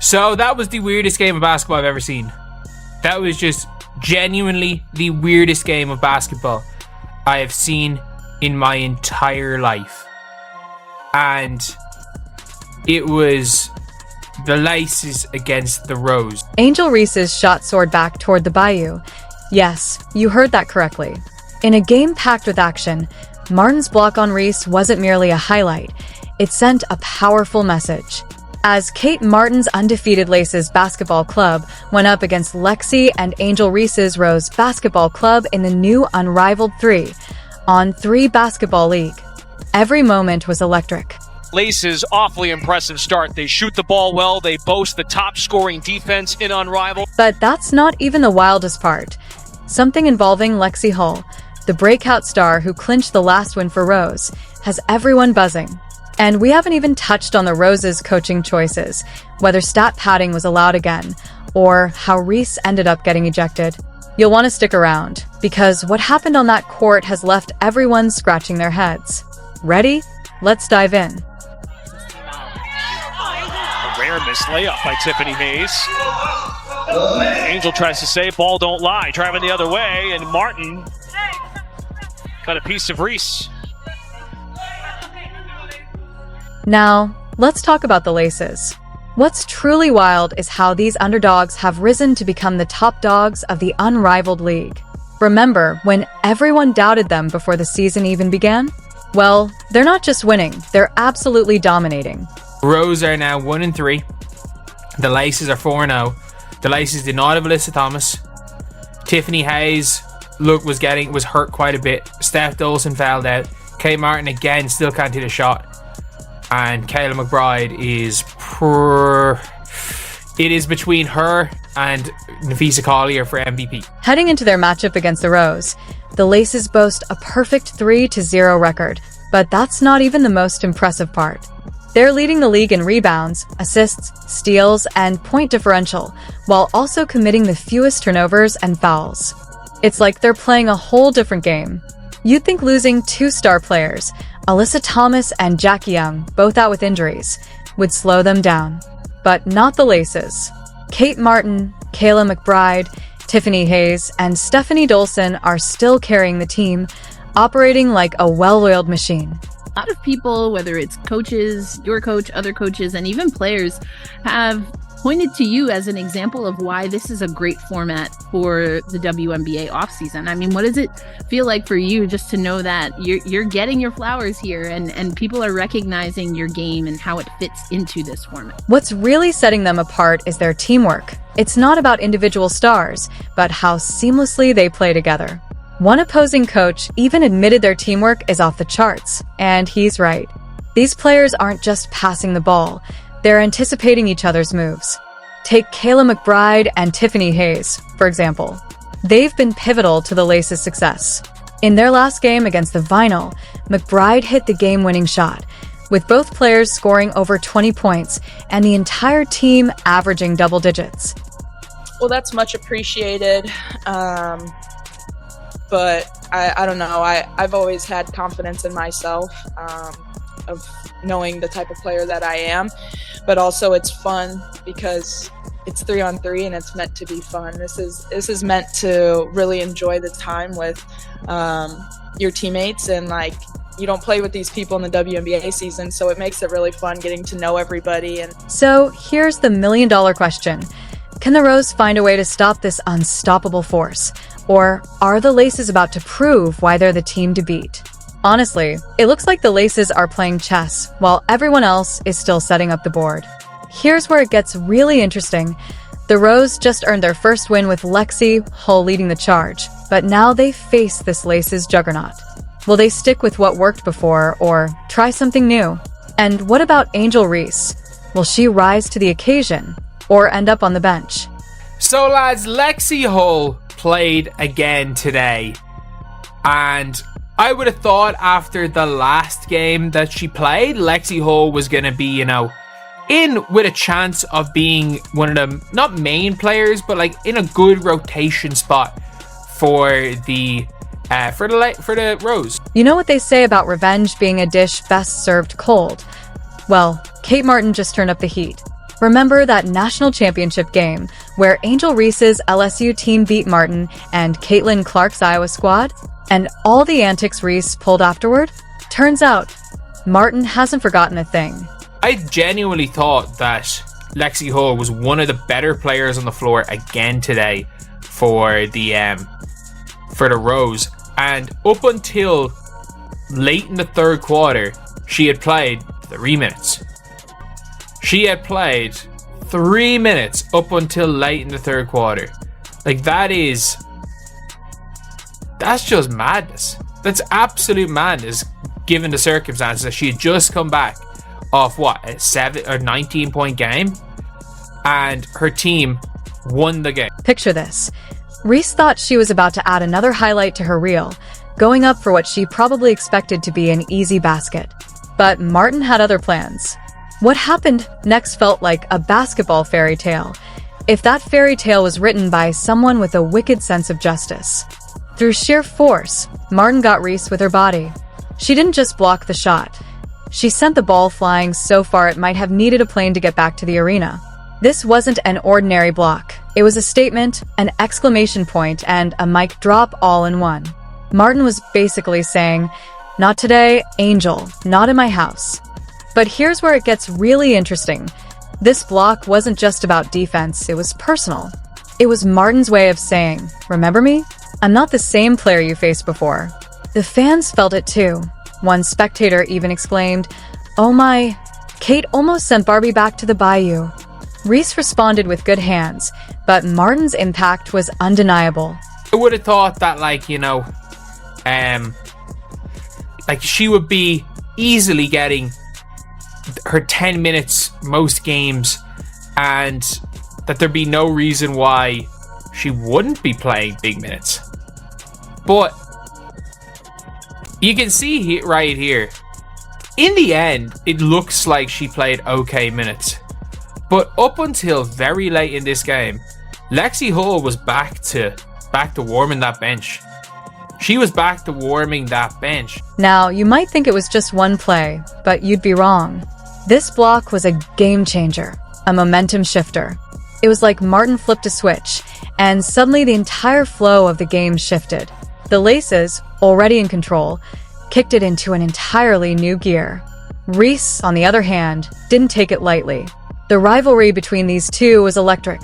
So that was the weirdest game of basketball I've ever seen. That was just genuinely the weirdest game of basketball I have seen in my entire life. And it was the Laces against the Rose. Angel Reese's shot soared back toward the Bayou. Yes, you heard that correctly. In a game packed with action, Martin's block on Reese wasn't merely a highlight. It sent a powerful message. As Kate Martin's undefeated Laces basketball club went up against Lexie and Angel Reese's Rose basketball club in the new unrivaled 3-on-3 basketball league. Every moment was electric. Laces, awfully impressive start. They shoot the ball well. They boast the top scoring defense in Unrivaled. But that's not even the wildest part. Something involving Lexie Hull, the breakout star who clinched the last win for Rose, has everyone buzzing. And we haven't even touched on the Rose's coaching choices, whether stat padding was allowed again, or how Reese ended up getting ejected. You'll want to stick around, because what happened on that court has left everyone scratching their heads. Ready? Let's dive in. A rare missed layup by Tiffany Hayes. Angel tries to say, ball don't lie. Driving the other way, and Martin got a piece of Reese. Now, let's talk about the Laces. What's truly wild is how these underdogs have risen to become the top dogs of the unrivaled league. Remember when everyone doubted them before the season even began? Well, they're not just winning, they're absolutely dominating. Rose are now 1-3. The Laces are 4-0. The Laces did not have Alyssa Thomas. Tiffany Hayes was hurt quite a bit. Steph Dolson fouled out. Kate Martin again still can't hit a shot. And Kayla McBride it is between her and Nafisa Collier for MVP. Heading into their matchup against the Rose, the Laces boast a perfect 3-0 record, but that's not even the most impressive part. They're leading the league in rebounds, assists, steals, and point differential, while also committing the fewest turnovers and fouls. It's like they're playing a whole different game. You'd think losing two star players, Alyssa Thomas and Jackie Young, both out with injuries, would slow them down. But not the Laces. Kate Martin, Kayla McBride, Tiffany Hayes, and Stephanie Dolson are still carrying the team, operating like a well-oiled machine. A lot of people, whether it's coaches, your coach, other coaches, and even players, have pointed to you as an example of why this is a great format for the WNBA offseason. I mean, what does it feel like for you just to know that you're getting your flowers here and people are recognizing your game and how it fits into this format? What's really setting them apart is their teamwork. It's not about individual stars, but how seamlessly they play together. One opposing coach even admitted their teamwork is off the charts, and he's right. These players aren't just passing the ball, they're anticipating each other's moves. Take Kayla McBride and Tiffany Hayes, for example. They've been pivotal to the Laces' success. In their last game against the Vinyl, McBride hit the game-winning shot, with both players scoring over 20 points and the entire team averaging double digits. Well, that's much appreciated. But I don't know. I've always had confidence in myself of knowing the type of player that I am. But also it's fun because it's 3-on-3 and it's meant to be fun. This is meant to really enjoy the time with your teammates, and like you don't play with these people in the WNBA season, so it makes it really fun getting to know everybody. And so here's the million-dollar question. Can the Rose find a way to stop this unstoppable force? Or are the Laces about to prove why they're the team to beat? Honestly, it looks like the Laces are playing chess while everyone else is still setting up the board. Here's where it gets really interesting. The Rose just earned their first win with Lexie Hull leading the charge, but now they face this Laces juggernaut. Will they stick with what worked before or try something new? And what about Angel Reese? Will she rise to the occasion or end up on the bench? So lads, Lexie Hull played again today, and I would have thought after the last game that she played, Lexie Hull was going to be, in with a chance of being one of the, not main players, but like in a good rotation spot for the Rose. You know what they say about revenge being a dish best served cold? Well, Kate Martin just turned up the heat. Remember that national championship game where Angel Reese's LSU team beat Martin and Caitlin Clark's Iowa squad? And all the antics Reese pulled afterward? Turns out, Martin hasn't forgotten a thing. I genuinely thought that Lexie Hull was one of the better players on the floor again today for the Rose, and up until late in the third quarter, she had played 3 minutes. She had played 3 minutes up until late in the third quarter. Like, that's just madness. That's absolute madness, given the circumstances that she had just come back off a 7 or 19 point game, and her team won the game. Picture this. Reese thought she was about to add another highlight to her reel, going up for what she probably expected to be an easy basket. But Martin had other plans. What happened next felt like a basketball fairy tale, if that fairy tale was written by someone with a wicked sense of justice. Through sheer force, Martin got Reese with her body. She didn't just block the shot. She sent the ball flying so far it might have needed a plane to get back to the arena. This wasn't an ordinary block. It was a statement, an exclamation point, and a mic drop all in one. Martin was basically saying, "Not today, Angel, not in my house." But here's where it gets really interesting. This block wasn't just about defense, it was personal. It was Martin's way of saying, "Remember me? I'm not the same player you faced before." The fans felt it too. One spectator even exclaimed, "Oh my, Kate almost sent Barbie back to the bayou." Reese responded with good hands, but Martin's impact was undeniable. I would have thought that, she would be easily getting her 10 minutes most games, and that there'd be no reason why she wouldn't be playing big minutes. But you can see right here, in the end, it looks like she played okay minutes. But up until very late in this game, Lexie Hull was back to warming that bench. She was back to warming that bench. Now, you might think it was just one play, but you'd be wrong. This block was a game changer, a momentum shifter. It was like Martin flipped a switch, and suddenly the entire flow of the game shifted. The Laces, already in control, kicked it into an entirely new gear. Reese, on the other hand, didn't take it lightly. The rivalry between these two was electric.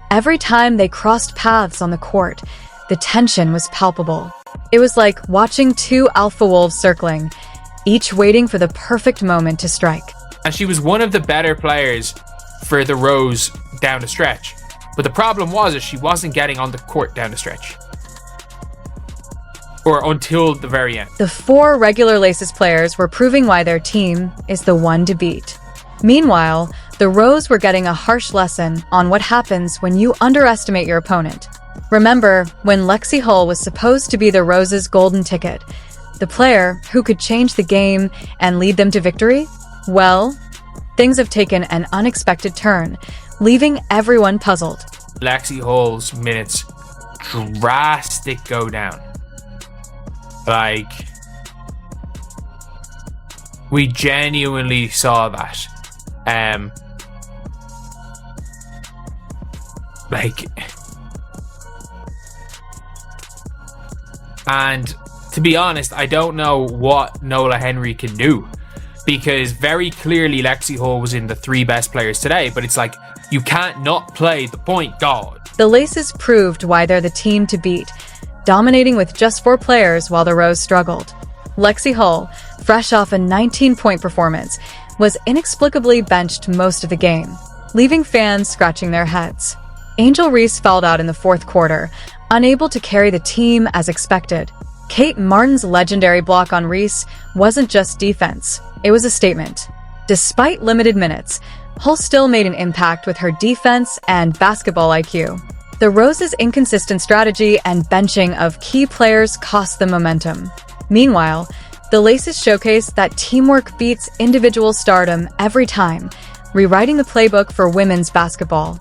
Every time they crossed paths on the court, the tension was palpable. It was like watching two alpha wolves circling, each waiting for the perfect moment to strike. And she was one of the better players for the Rose down the stretch. But the problem was that she wasn't getting on the court down the stretch. Or until the very end. The four regular Laces players were proving why their team is the one to beat. Meanwhile, the Rose were getting a harsh lesson on what happens when you underestimate your opponent. Remember when Lexie Hull was supposed to be the Rose's golden ticket, the player who could change the game and lead them to victory? Well, things have taken an unexpected turn, leaving everyone puzzled. Lexie Hull's minutes drastic go down. We genuinely saw that. And to be honest, I don't know what Nola Henry can do, because very clearly Lexie Hull was in the three best players today, but it's like, you can't not play the point guard. The Laces proved why they're the team to beat, dominating with just 4 players while the Rose struggled. Lexie Hull, fresh off a 19-point performance, was inexplicably benched most of the game, leaving fans scratching their heads. Angel Reese fouled out in the fourth quarter, unable to carry the team as expected. Kate Martin's legendary block on Reese wasn't just defense, it was a statement. Despite limited minutes, Hull still made an impact with her defense and basketball IQ. The Rose's inconsistent strategy and benching of key players cost them momentum. Meanwhile, the Laces showcased that teamwork beats individual stardom every time, rewriting the playbook for women's basketball.